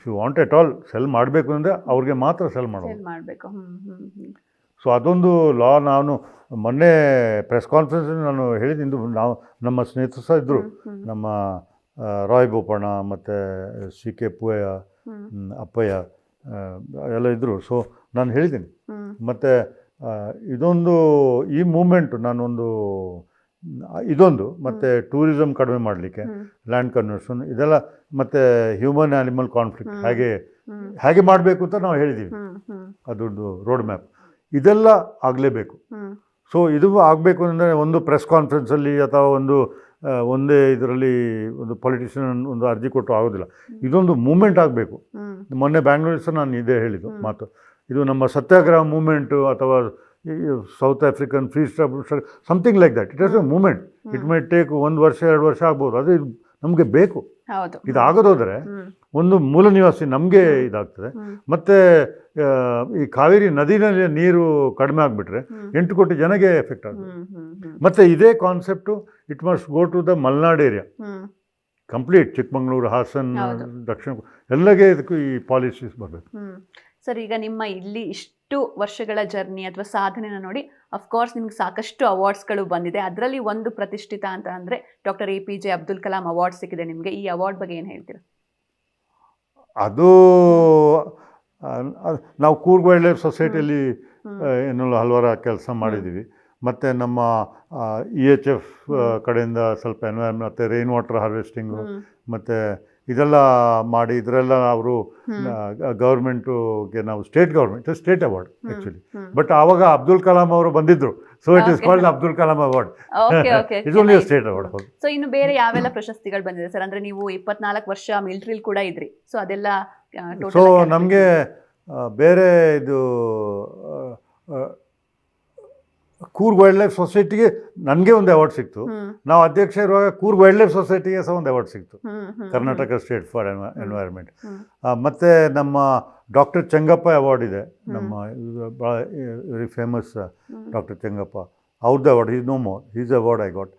If you want at all sell ಮಾಡಬೇಕು ಅಂದರೆ ಅವ್ರಿಗೆ ಮಾತ್ರ ಸೆಲ್ ಮಾಡೋದು. ಮಾಡಬೇಕು. ಸೊ ಅದೊಂದು ಲಾ. ನಾನು ಮೊನ್ನೆ ಪ್ರೆಸ್ ಕಾನ್ಫರೆನ್ಸಲ್ಲಿ ನಾನು ಹೇಳಿದ್ದು, ನಾವು ನಮ್ಮ ಸ್ನೇಹಿತರು ಸಹ ಇದ್ದರು, ನಮ್ಮ ರಾಯ್ ಬೋಪಣ್ಣ ಮತ್ತು ಸಿ ಕೆ ಪೂವಯ್ಯ, ಅಪ್ಪಯ್ಯ ಎಲ್ಲ ಇದ್ದರು. ಸೊ ನಾನು ಹೇಳಿದ್ದೀನಿ. ಮತ್ತು ಇದೊಂದು ಈ ಮೂಮೆಂಟು ನಾನೊಂದು ಇದೊಂದು ಮತ್ತು ಟೂರಿಸಮ್ ಕಡಿಮೆ ಮಾಡಲಿಕ್ಕೆ ಲ್ಯಾಂಡ್ ಕನ್ವರ್ಷನ್ ಇದೆಲ್ಲ, ಮತ್ತು ಹ್ಯೂಮನ್ ಆ್ಯನಿಮಲ್ ಕಾನ್ಫ್ಲಿಕ್ಟ್ ಹೇಗೆ ಮಾಡಬೇಕು ಅಂತ ನಾವು ಹೇಳಿದ್ದೀವಿ. ಅದೊಂದು ರೋಡ್ ಮ್ಯಾಪ್ ಇದೆಲ್ಲ ಆಗಲೇಬೇಕು. ಸೊ ಇದು ಆಗಬೇಕು ಅಂದರೆ ಒಂದು ಪ್ರೆಸ್ ಕಾನ್ಫರೆನ್ಸಲ್ಲಿ ಅಥವಾ ಒಂದೇ ಇದರಲ್ಲಿ ಒಂದು ಪೊಲಿಟಿಷಿಯನ್ ಒಂದು ಅರ್ಜಿ ಕೊಟ್ಟು ಆಗೋದಿಲ್ಲ. ಇದೊಂದು ಮೂಮೆಂಟ್ ಆಗಬೇಕು. ಮೊನ್ನೆ ಬ್ಯಾಂಗ್ಳೂರ್ ಸಹ ನಾನು ಇದೇ ಹೇಳಿದ್ದು ಮಾತು. ಇದು ನಮ್ಮ ಸತ್ಯಾಗ್ರಹ ಮೂಮೆಂಟು ಅಥವಾ south African free state something like that. It is a movement. It may take 1 ವರ್ಷ 2 ವರ್ಷ ಆಗ್ಬೋದು. ಅದು ನಮಗೆ ಬೇಕು. ಇದು ಆಗೋದಾದರೆ ಒಂದು ಮೂಲ ನಿವಾಸಿ ನಮಗೆ ಇದಾಗ್ತದೆ. ಮತ್ತು ಈ ಕಾವೇರಿ ನದಿನಲ್ಲಿ ನೀರು ಕಡಿಮೆ ಆಗಿಬಿಟ್ರೆ 8 ಕೋಟಿ ಜನಗೆ ಎಫೆಕ್ಟ್ ಆಗುತ್ತೆ. ಮತ್ತು ಇದೇ concept it must go to the Malnad area complete. Chikmagalur, Hassan, Dakshina ಎಲ್ಲಗೆ ಇದಕ್ಕೂ ಈ ಪಾಲಿಸೀಸ್ ಬರಬೇಕು. ಸರ್, ಈಗ ನಿಮ್ಮ ಇಲ್ಲಿ ಇಷ್ಟು ವರ್ಷಗಳ ಜರ್ನಿ ಅಥವಾ ಸಾಧನೆನ ನೋಡಿ ಅಫ್ಕೋರ್ಸ್ ನಿಮ್ಗೆ ಸಾಕಷ್ಟು ಅವಾರ್ಡ್ಸ್ಗಳು ಬಂದಿದೆ. ಅದರಲ್ಲಿ ಒಂದು ಪ್ರತಿಷ್ಠಿತ ಅಂತ ಅಂದರೆ doctor APJ Abdul Kalam award ಸಿಕ್ಕಿದೆ ನಿಮಗೆ. ಈ ಅವಾರ್ಡ್ ಬಗ್ಗೆ ಏನು ಹೇಳ್ತೀರಾ? ಅದು ನಾವು ಕೂರ್ಗ್ ವೈಲ್ಡ್ ಲೈಫ್ ಸೊಸೈಟಿಯಲ್ಲಿ ಇನ್ನೂ ಹಲವಾರು ಕೆಲಸ ಮಾಡಿದ್ದೀವಿ. ಮತ್ತು ನಮ್ಮ EHF ಕಡೆಯಿಂದ ಸ್ವಲ್ಪ ಎನ್ವೈರ್ಮೆಂಟ್ ಮತ್ತು ರೈನ್ ವಾಟರ್ ಹಾರ್ವೆಸ್ಟಿಂಗು ಮತ್ತು ಇದೆಲ್ಲ ಮಾಡಿ ಇದರೆಲ್ಲ ಅವರು ಗೌರ್ಮೆಂಟ್ಗೆ ನಾವು ಸ್ಟೇಟ್ ಅವಾರ್ಡ್ ಆ್ಯಕ್ಚುಲಿ. ಬಟ್ ಆವಾಗ ಅಬ್ದುಲ್ ಕಲಾಂ ಅವರು ಬಂದಿದ್ದರು. So it is called Abdul Kalam award. It's only state award. So ಇನ್ನು ಬೇರೆ ಯಾವೆಲ್ಲ ಪ್ರಶಸ್ತಿಗಳು ಬಂದಿದೆ ಸರ್? ಅಂದರೆ ನೀವು 24 ವರ್ಷ ಮಿಲಿಟರಿಲಿ ಕೂಡ ಇದ್ರಿ. ಸೊ ಅದೆಲ್ಲ ಸೊ ನಮಗೆ ಬೇರೆ ಇದು ಕೂರ್ಗ್ ವೈಲ್ಡ್ ಲೈಫ್ ಸೊಸೈಟಿಗೆ ನನಗೆ ಒಂದು ಅವಾರ್ಡ್ ಸಿಕ್ತು. ನಾವು ಅಧ್ಯಕ್ಷ ಇರುವಾಗ ಕೂರ್ಗ್ ವೈಲ್ಡ್ ಲೈಫ್ ಸೊಸೈಟಿಗೆ ಸಹ ಒಂದು ಅವಾರ್ಡ್ ಸಿಕ್ತು, ಕರ್ನಾಟಕ ಸ್ಟೇಟ್ ಫಾರ್ ಎನ್ವೈರ್ಮೆಂಟ್. ಮತ್ತು ನಮ್ಮ ಡಾಕ್ಟರ್ ಚೆಂಗಪ್ಪ ಅವಾರ್ಡ್ ಇದೆ, ನಮ್ಮ ಭಾಳ ವೆರಿ ಫೇಮಸ್ ಡಾಕ್ಟರ್ ಚೆಂಗಪ್ಪ, ಅವ್ರದ್ದು award. Is no more, his award I got.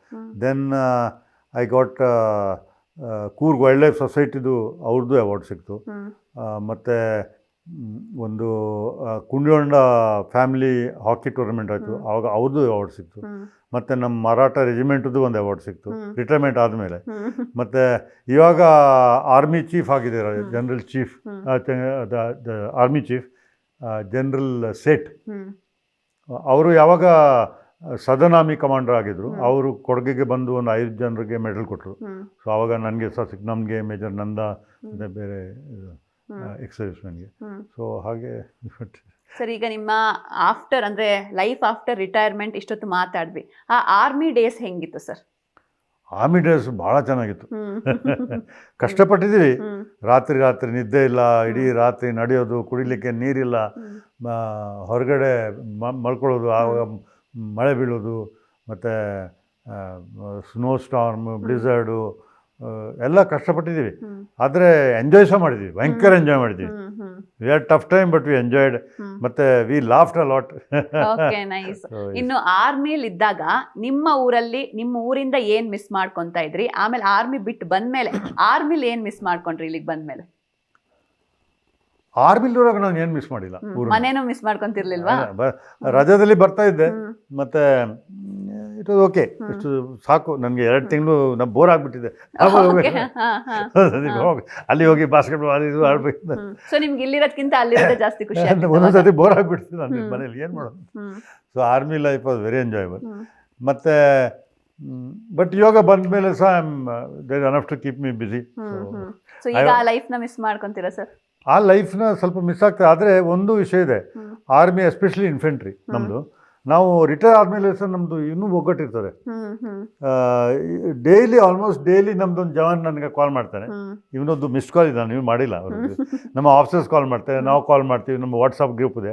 Then I got Coorg wildlife ಸೊಸೈಟಿದು ಅವ್ರದ್ದು ಅವಾರ್ಡ್ ಸಿಕ್ತು. ಮತ್ತು ಒಂದು ಕುಂಡಿಹೊಂಡ ಫ್ಯಾಮಿಲಿ ಹಾಕಿ ಟೂರ್ನಮೆಂಟ್ ಆಯಿತು, ಆವಾಗ ಅವ್ರದ್ದು ಅವಾರ್ಡ್ ಸಿಕ್ತು. ಮತ್ತು ನಮ್ಮ ಮರಾಠ ರೆಜಿಮೆಂಟ್ದು ಒಂದು ಅವಾರ್ಡ್ ಸಿಕ್ತು ರಿಟೈರ್ಮೆಂಟ್ ಆದಮೇಲೆ. ಮತ್ತು ಇವಾಗ ಆರ್ಮಿ ಚೀಫ್ ಆಗಿದ್ದಾರೆ, general chief, army chief general Seth. ಅವರು ಯಾವಾಗ ಸದರ್ನ್ ಆರ್ಮಿ ಕಮಾಂಡರ್ ಆಗಿದ್ದರು, ಅವರು ಕೊಡಗಿಗೆ ಬಂದು ಒಂದು 5 ಜನರಿಗೆ ಮೆಡಲ್ ಕೊಟ್ಟರು. ಸೊ ಆವಾಗ ನನಗೆ ಸಹ ಸಿಕ್ತು, ನಮಗೆ ಮೇಜರ್ ನಂದ ಮತ್ತು ಬೇರೆ ಎಕ್ಸರ್ವಿಸ್ಮೆನ್ಗೆ. ಸೊ ಹಾಗೆ ಸರ್, ಈಗ ನಿಮ್ಮ ಆಫ್ಟರ್ ಅಂದರೆ ಲೈಫ್ ಆಫ್ಟರ್ ರಿಟೈರ್ಮೆಂಟ್ ಇಷ್ಟೊತ್ತು ಮಾತಾಡಿದ್ವಿ. ಆ ಆರ್ಮಿ ಡೇಸ್ ಹೆಂಗಿತ್ತು ಸರ್? ಆರ್ಮಿ ಡೇಸ್ ಭಾಳ ಚೆನ್ನಾಗಿತ್ತು. ಕಷ್ಟಪಟ್ಟಿದ್ದೀವಿ. ರಾತ್ರಿ ನಿದ್ದೆ ಇಲ್ಲ, ಇಡೀ ರಾತ್ರಿ ನಡೆಯೋದು, ಕುಡಿಲಿಕ್ಕೆ ನೀರಿಲ್ಲ, ಹೊರಗಡೆ ಮಲ್ಕೊಳ್ಳೋದು, ಆವಾಗ ಮಳೆ ಬೀಳೋದು, ಮತ್ತು ಸ್ನೋ ಸ್ಟಾರ್ಮ್, ಬ್ಲಿಝರ್ಡು ಎಲ್ಲ ಕಷ್ಟಪಟ್ಟಿದ್ದೀವಿ. ಆದರೆ ಎಂಜಾಯ್ ಸಹ ಮಾಡಿದ್ದೀವಿ, ಭಯಂಕರ ಎಂಜಾಯ್ ಮಾಡಿದ್ದೀವಿ. We had tough time but we enjoyed. ಮತ್ತು we laughed a lot. Okay, nice. ಇನ್ನು ಆರ್ಮಿಲಿ ಇದ್ದಾಗ ನಿಮ್ಮ ಊರಲ್ಲಿ ನಿಮ್ಮ ಊರಿಂದ ಏನು ಮಿಸ್ ಮಾಡ್ಕೊತಾ ಇದ್ರಿ? ಆಮೇಲೆ ಆರ್ಮಿ ಬಿಟ್ಟು ಬಂದಮೇಲೆ ಆರ್ಮಿಲಿ ಏನು ಮಿಸ್ ಮಾಡ್ಕೊಂಡ್ರಿ ಇಲ್ಲಿಗೆ ಬಂದಮೇಲೆ? ಆರ್ಮಿಲಿರುವಾಗ ನಾನು ಏನು ಮಿಸ್ ಮಾಡಿಲ್ಲ. ಮನೇನೂ ಮಿಸ್ ಮಾಡ್ಕೊಂತಿರ್ಲಿಲ್ವಾ? ರಜದಲ್ಲಿ ಬರ್ತಾ ಇದ್ದೆ. ಮತ್ತು ಇಟ್ ವಾಸ್ ಓಕೆ, ಇಷ್ಟು ಸಾಕು ನನಗೆ. 2 ತಿಂಗಳು ನಾನು ಬೋರ್ ಆಗಿಬಿಟ್ಟಿದ್ದೆ. ಅಲ್ಲಿ ಹೋಗಿ ಬಾಸ್ಕೆಟ್ಬಾಲ್ ಅದು ಇದು ಆಡ್ಬೇಕು. ಸೊ ನಿಮ್ಗೆ ಇಲ್ಲಿರೋದಕ್ಕಿಂತ ಅಲ್ಲಿರೋದೇ ಜಾಸ್ತಿ ಖುಷಿ? ಒಂದೊಂದ್ಸತಿ ಬೋರ್ ಆಗಿಬಿಡ್ತಿದ್ದೆ ನನಗೆ ಮನೇಲಿ, ಏನು ಮಾಡೋದು. So army life was very enjoyable. ಮತ್ತು ಬಟ್ ಇವಾಗ ಬಂದ ಮೇಲೆ ಸಹ there enough to keep me busy. So ಈಗ ಆ ಲೈಫ್ನ ಮಿಸ್ ಮಾಡ್ಕೊತೀರಾ ಸರ್? ಆ ಲೈಫ್ನ ಸ್ವಲ್ಪ ಮಿಸ್ ಆಗ್ತದೆ. ಆದರೆ ಒಂದು ವಿಷಯ ಇದೆ, ಆರ್ಮಿ ಎಸ್ಪೆಷಲಿ ಇನ್ಫೆಂಟ್ರಿ ನಮ್ಮದು, ನಾವು ರಿಟೈರ್ ಆದಮೇಲೆ ಸಹ ನಮ್ಮದು ಇನ್ನೂ ಒಗ್ಗಟ್ಟಿರ್ತದೆ. ಆಲ್ಮೋಸ್ಟ್ ಡೈಲಿ ನಮ್ಮದೊಂದು ಜವಾನ್ ನನಗೆ ಕಾಲ್ ಮಾಡ್ತಾನೆ. ಇವನೊಂದು ಮಿಸ್ ಕಾಲ್ ಇದೆ, ನೀವು ಮಾಡಿಲ್ಲ ಅವ್ರಿಗೆ. ನಮ್ಮ ಆಫೀಸರ್ಸ್ ಕಾಲ್ ಮಾಡ್ತಾರೆ, ನಾವು ಕಾಲ್ ಮಾಡ್ತೀವಿ, ನಮ್ಮ ವಾಟ್ಸಪ್ ಗ್ರೂಪ್ ಇದೆ.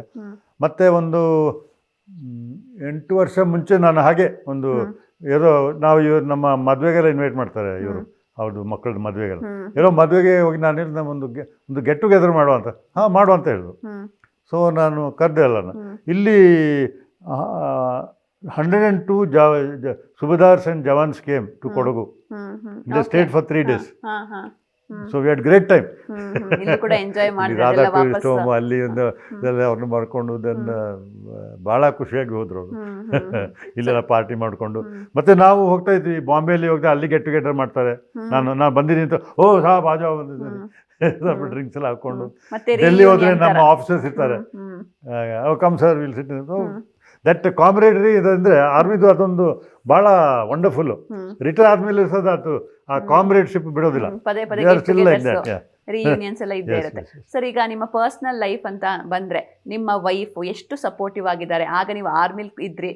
ಮತ್ತು ಒಂದು 8 ವರ್ಷ ಮುಂಚೆ ನಾನು ಹಾಗೆ ಒಂದು ನಾವು ನಮ್ಮ ಮದುವೆಗೆಲ್ಲ ಇನ್ವೈಟ್ ಮಾಡ್ತಾರೆ ಇವರು, ಅವ್ರದ್ದು ಮಕ್ಕಳದ್ದು ಮದುವೆಗೆಲ್ಲ. ಮದುವೆಗೆ ಹೋಗಿ ನಾನು ಒಂದು ಗೆಟ್ ಟುಗೆದರ್ ಮಾಡುವಂತ ಮಾಡುವಂತ ಹೇಳಿದ್ರು. ಸೊ ನಾನು ಕರೆದೆ ಅಲ್ಲ. ಇಲ್ಲಿ 102 subedars and jawans came to Kodagu in the state for 3 days. So we had great time. ಇಲ್ಲೂ ಕೂಡ ಎಂಜಾಯ್ ಮಾಡಿದ್ರೆ ರಾಧಾ ಅದೆಲ್ಲ ಟೂರಿಸ್ಟ್ ವಾಪಸ್. ಹೋಮ್ ಅಲ್ಲಿ ಒಂದು ಇದೆಲ್ಲ ಅವ್ರನ್ನ ಮಾಡ್ಕೊಂಡು ದೆನ್ ಭಾಳ ಖುಷಿಯಾಗಿ ಹೋದ್ರು ಅವರು. ಇಲ್ಲೆಲ್ಲ ಪಾರ್ಟಿ ಮಾಡಿಕೊಂಡು ಮತ್ತೆ ನಾವು ಹೋಗ್ತಾ ಇದ್ವಿ ಬಾಂಬೆಯಲ್ಲಿ ಹೋಗ್ತಾ ಅಲ್ಲಿ ಗೆಟ್ ಟುಗೆದರ್ ಮಾಡ್ತಾರೆ. ನಾನು ಬಂದಿದ್ದೀನಿ ಅಂತ ಓ ಬಾಜಾ ಬಂದಿದ್ದೀನಿ ಸ್ವಲ್ಪ ಡ್ರಿಂಕ್ಸ್ ಎಲ್ಲ ಹಾಕ್ಕೊಂಡು. ಮತ್ತೆ ಡೆಲ್ಲಿ ಹೋದ್ರೆ ನಮ್ಮ ಆಫೀಸರ್ಸ್ ಇರ್ತಾರೆ, come sir will sit. That camaraderie ಇದಂದ್ರೆ ಆರ್ಮಿದು ಅದೊಂದು ಭಾಳ ವಂಡರ್ಫುಲ್ಲು. ರಿಟೈರ್ ಆದ್ಮೇಲೆ ಸಹ ಅದು ಆ ಕಾಮ್ರೇಡ್ಶಿಪ್ ಬಿಡೋದಿಲ್ಲ. ಪದೇ ಪದೇ ರಿಯೂನಿಯನ್ಸ್ ಎಲ್ಲ ಇದ್ದೇ ಇರುತ್ತೆ. ಸರ್, ಈಗ ನಿಮ್ಮ ಪರ್ಸನಲ್ ಲೈಫ್ ಅಂತ ಬಂದ್ರೆ ನಿಮ್ಮ ವೈಫ್ ಎಷ್ಟು ಸಪೋರ್ಟಿವ್ ಆಗಿದ್ದಾರೆ? ಆಗ ನೀವು ಆರ್ಮಿಲ್ ಇದ್ರಿ,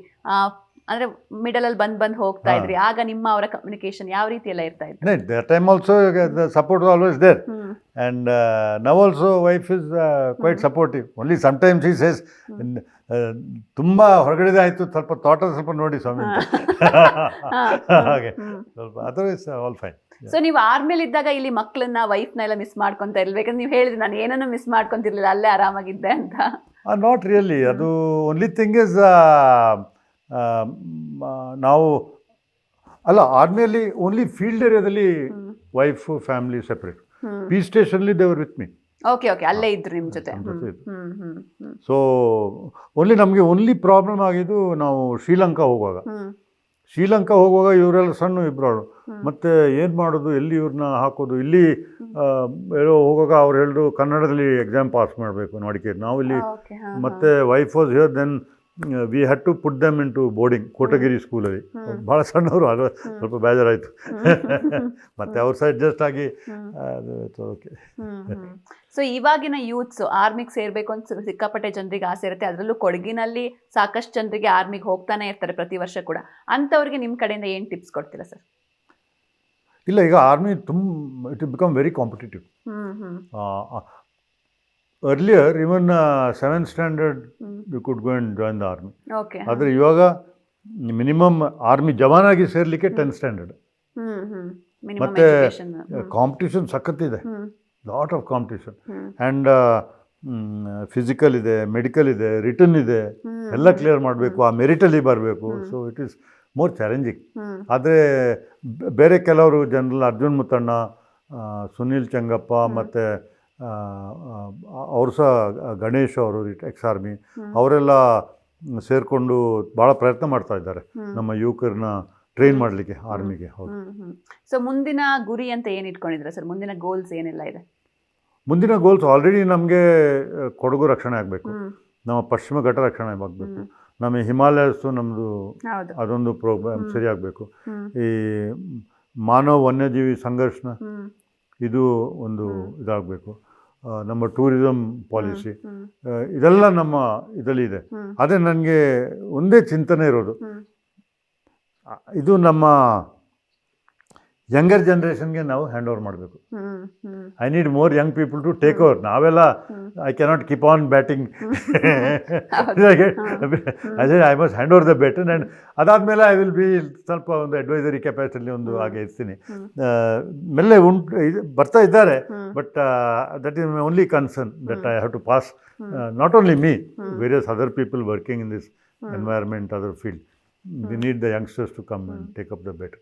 ಅಂದ್ರೆ ಮಿಡಲ್ ಅಲ್ಲಿ ಬಂದ್ ಹೋಗ್ತಾ ಇದ್ರಿ, ಆಗ ನಿಮ್ಮ ಅವರ ಕಮ್ಯುನಿಕೇಶನ್ ಯಾವ ರೀತಿ ಎಲ್ಲ ಇರ್ತಾ ಇತ್ತು? That time also the support was always there. And now also wife is quite supportive. Only sometimes she says ತುಂಬಾ ಹೊರಗಡೆ ಆಯ್ತು, ಸ್ವಲ್ಪ ತೋಟ ಸ್ವಲ್ಪ ನೋಡಿ ಸ್ವಾಮಿ ಹಾಗೆ ಸ್ವಲ್ಪ. Otherwise all fine. ಸೊ ನೀವು ಆರ್ಮಿಲ್ ಇದ್ದಾಗ ಇಲ್ಲಿ ಮಕ್ಕಳನ್ನ ವೈಫ್ನ ಎಲ್ಲ ಮಿಸ್ ಮಾಡ್ಕೊಂತ ಇರ್ಲಿ? ಯಾಕಂದ್ರೆ ನೀವು ಹೇಳಿದ್ರಿ ನಾನು ಏನನ್ನೂ ಮಿಸ್ ಮಾಡ್ಕೊಂತಿರ್ಲಿಲ್ಲ, ಅಲ್ಲೇ ಆರಾಮಾಗಿದ್ದೆ ಅಂತ. Not really. ಅದು ಓನ್ಲಿ ಥಿಂಗ್ ಇಸ್ ನಾವು ಅಲ್ಲ ಆರ್ಮಿಯಲ್ಲಿ ಓನ್ಲಿ ಫೀಲ್ಡ್ ಏರಿಯಾದಲ್ಲಿ ವೈಫ್ ಫ್ಯಾಮಿಲಿ ಸೆಪ್ರೇಟ್. ಪೀಸ್ ಸ್ಟೇಷನ್ಲಿ ದೇವರ್ ವಿತ್ ಮೀ. ಓಕೆ, ಅಲ್ಲೇ ಇದ್ರು ನಿಮ್ಮ ಜೊತೆ. ಸೊ ಓನ್ಲಿ ನಮಗೆ ಓನ್ಲಿ ಪ್ರಾಬ್ಲಮ್ ಆಗಿದ್ದು ನಾವು ಶ್ರೀಲಂಕಾ ಹೋಗುವಾಗ ಇವರೆಲ್ಲ ಸಣ್ಣ ಇಬ್ಬರು. ಮತ್ತೆ ಏನು ಮಾಡೋದು, ಎಲ್ಲಿ ಇವ್ರನ್ನ ಹಾಕೋದು? ಇಲ್ಲಿ ಎಲ್ಲೋ ಹೋಗುವಾಗ ಅವ್ರು ಹೇಳಿದ್ರು ಕನ್ನಡದಲ್ಲಿ ಎಕ್ಸಾಮ್ ಪಾಸ್ ಮಾಡಬೇಕು ನೋಡಿಕೆ. ನಾವು ಇಲ್ಲಿ ಮತ್ತೆ wife was here, then we had to put them into boarding Kotagiri ಸ್ಕೂಲಲ್ಲಿ. ಭಾಳ ಸಣ್ಣವರು, ಅದು ಸ್ವಲ್ಪ ಬೇಜಾರಾಯಿತು. ಮತ್ತೆ ಅವ್ರ ಸಹ ಅಡ್ಜಸ್ಟ್ ಆಗಿ ಓಕೆ. ಸೊ ಇವಾಗಿನ ಯೂತ್ಸ್ ಆರ್ಮಿಗೆ ಸೇರ್ಬೇಕು ಅಂತ ಸಿಕ್ಕಾಪಟ್ಟೆ ಜನರಿಗೆ ಆಸೆ ಇರುತ್ತೆ. ಅದರಲ್ಲೂ ಕೊಡಗಿನಲ್ಲಿ ಸಾಕಷ್ಟು ಜನರಿಗೆ ಆರ್ಮಿಗೆ ಹೋಗ್ತಾನೆ ಇರ್ತಾರೆ ಪ್ರತಿ ವರ್ಷ ಕೂಡ. ಅಂಥವ್ರಿಗೆ ನಿಮ್ಮ ಕಡೆಯಿಂದ ಏನು ಟಿಪ್ಸ್ ಕೊಡ್ತೀರಾ ಸರ್? ಇಲ್ಲ, ಈಗ army it become very competitive. Earlier, even 7th standard, you could go and join the army. Okay. ಆದರೆ ಇವಾಗ ಮಿನಿಮಮ್ ಆರ್ಮಿ ಜವಾನ್ ಆಗಿ ಸೇರ್ಲಿಕ್ಕೆ 10th ಸ್ಟ್ಯಾಂಡರ್ಡ್. ಮತ್ತೆ ಕಾಂಪಿಟೇಷನ್ ಸಖತ್ತಿದೆ, lot of competition. And physical ಇದೆ, ಮೆಡಿಕಲ್ ಇದೆ, ರಿಟರ್ನ್ ಇದೆ, ಎಲ್ಲ ಕ್ಲಿಯರ್ ಮಾಡಬೇಕು, ಆ ಮೆರಿಟಲ್ಲಿ ಬರಬೇಕು. So it is more challenging. ಆದರೆ ಬೇರೆ ಕೆಲವರು ಜನರಲ್ ಅರ್ಜುನ್ ಮುತ್ತಣ್ಣ, ಸುನೀಲ್ ಚೆಂಗಪ್ಪ, ಮತ್ತು ಅವರು ಸಹ ಗಣೇಶ್ ಅವರು ಎಕ್ಸ್ ಆರ್ಮಿ, ಅವರೆಲ್ಲ ಸೇರಿಕೊಂಡು ಭಾಳ ಪ್ರಯತ್ನ ಮಾಡ್ತಾ ಇದ್ದಾರೆ ನಮ್ಮ ಯುವಕರನ್ನ ಟ್ರೈನ್ ಮಾಡಲಿಕ್ಕೆ ಆರ್ಮಿಗೆ. ಹೌದು. ಸೊ ಮುಂದಿನ ಗುರಿ ಅಂತ ಏನು ಇಟ್ಕೊಂಡಿದ್ದೀರಾ ಸರ್? ಮುಂದಿನ ಗೋಲ್ಸ್ ಏನೆಲ್ಲ ಇದೆ? ಮುಂದಿನ ಗೋಲ್ಸ್ ಆಲ್ರೆಡಿ ನಮಗೆ ಕೊಡಗು ರಕ್ಷಣೆ ಆಗಬೇಕು, ನಮ್ಮ ಪಶ್ಚಿಮ ಘಟ್ಟ ರಕ್ಷಣೆ ಆಗಬೇಕು, ನಮ್ಮ ಹಿಮಾಲಯಸ್ಸು ನಮ್ಮದು ಅದೊಂದು ಪ್ರೋಗ್ರಾಮ್ ಸರಿಯಾಗಬೇಕು, ಈ ಮಾನವ ವನ್ಯಜೀವಿ ಸಂಘರ್ಷಣ ಇದು ಒಂದು ಇದಾಗಬೇಕು, ನಮ್ಮ ಟೂರಿಸಮ್ ಪಾಲಿಸಿ ಇದೆಲ್ಲ ನಮ್ಮ ಇದರಲ್ಲಿ ಇದೆ. ಅದೇ ನನಗೆ ಒಂದೇ ಚಿಂತನೆ ಇರೋದು, ಇದು ನಮ್ಮ ಯಂಗರ್ ಜನ್ರೇಷನ್ಗೆ ನಾವು ಹ್ಯಾಂಡ್ ಓವರ್ ಮಾಡಬೇಕು. I need more young people to take over. ನಾವೆಲ್ಲ I cannot keep on batting. I must hand over the bat. And ಅದಾದಮೇಲೆ ಐ ವಿಲ್ ಬಿ ಸ್ವಲ್ಪ ಒಂದು ಅಡ್ವೈಸರಿ ಕೆಪಾಸಿಟಿಲಿ ಒಂದು ಹಾಗೆ ಇರ್ತೀನಿ. ಮೆಲ್ಲೆ ಬರ್ತಾ ಇದ್ದಾರೆ, but that is my only concern that I have to pass not only me, various other people working in this environment, other field. We need the youngsters to come and take up the bet.